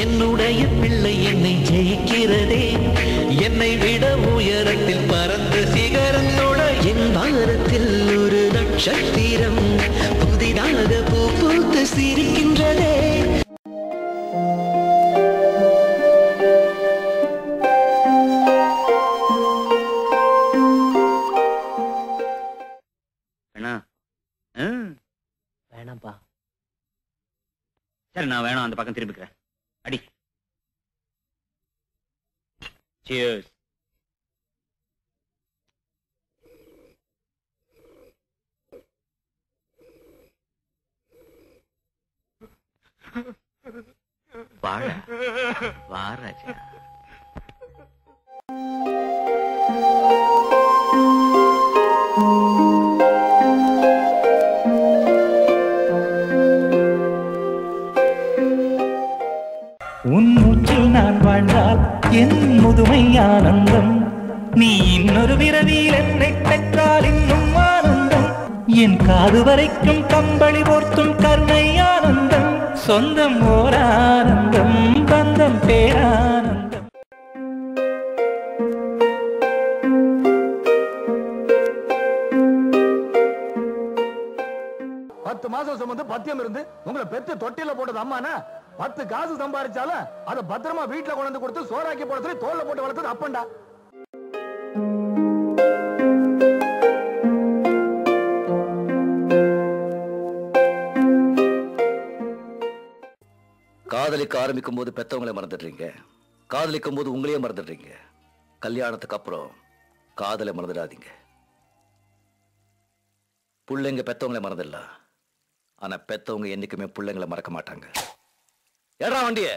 என்னுடைய பிள்ளை என்னை ஜெயிக்கிறதே, என்னை விட உயரத்தில் பறந்த சிகரத்தோட என் வாரத்தில் ஒரு நட்சத்திரம் புதிதாக பூ பூத்து சிரிக்கின்றதே. வேணாம்பா. சரி, நான் வேணாம், அந்த பக்கம் திரும்பிக்கிறேன். அடி. Cheers. வாடா வா ராஜா. உன் மூச்சில் நான் வாழ்ந்தால் என் முதுமை ஆனந்தம், நீ இன்னொரு விரவியில் என்னை பெற்றால் இன்னும் ஆனந்தம், என் காது வரைக்கும் கம்பளி போர்த்தும் கருணை ஆனந்தம், சொந்தம் ஓர் ஆனந்தம், பந்தம் பேரானந்தம். 10 மாசம் சுமந்து பத்தியம் இருந்து உங்களை பெத்து தொட்டில போட்டது அம்மானா, 10 காசு சம்பாதிச்சாலும் அதை பத்திரமா வீட்டுல கொண்டு கொடுத்து சோறாக்கி போட தோல்ல போட்டு வளர்த்தது அப்பண்டா. காதலிக்க ஆரம்பிக்கும் போது பெத்தவங்களை மறந்துடுறீங்க, காதலிக்கும் போது உங்களையே மறந்துடுறீங்க. கல்யாணத்துக்கு அப்புறம் காதலை மறந்துடாதீங்க. பிள்ளைங்க பெத்தவங்களை மறந்துடலாம், ஆனா பெத்தவங்க என்னைக்குமே பிள்ளைங்களை மறக்க மாட்டாங்க. ஏடா வண்டிய